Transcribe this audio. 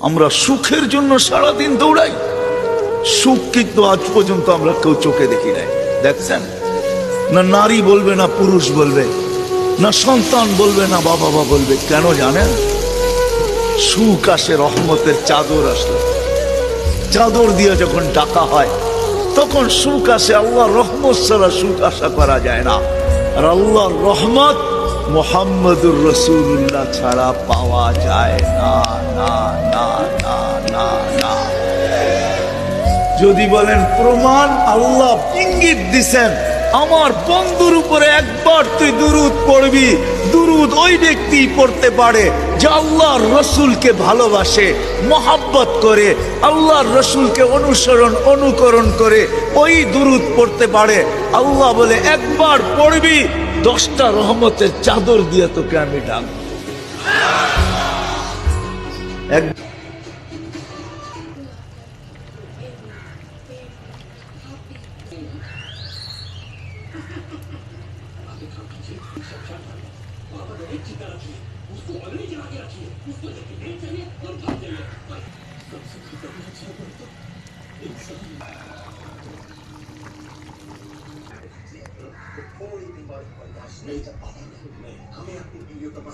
আমরা সুখের জন্য সারাদিন দৌড়াই, সুখ কিন্তু আজ পর্যন্ত আমরা কেউ চোখে দেখি নাই। দেখছেন না, নারী বলবে না পুরুষ বলবে, না সন্তান বলবে না বাবা বলবে। কেন জানেন? সুখ আসে রহমতের চাদর আসলে, চাদর দিয়ে যখন ডাকা হয় তখন সুখ আসে। আল্লাহর রহমত ছাড়া সুখ আশা করা যায় না। আর আল্লাহর রহমত মুহাম্মদুর রাসূলুল্লাহ ছাড়া পাওয়া যায় না, না না না না না। যদি বলেন প্রমাণ, আল্লাহ ইঙ্গিত দিছেন, আমার বন্ধুর উপরে একবার তুই দুরূদ পড়বি, দুরূদ ওই ব্যক্তি পড়তে পারে যে আল্লাহর রসুলকে ভালোবাসে, মহাব্বত করে, আল্লাহর রসুলকে অনুকরণ করে ওই দুরূদ পড়তে পারে। আল্লাহ বলে একবার পড়বি, 10টা রহমতের চাদর দিয়ে তোকে আমি ডাকবো।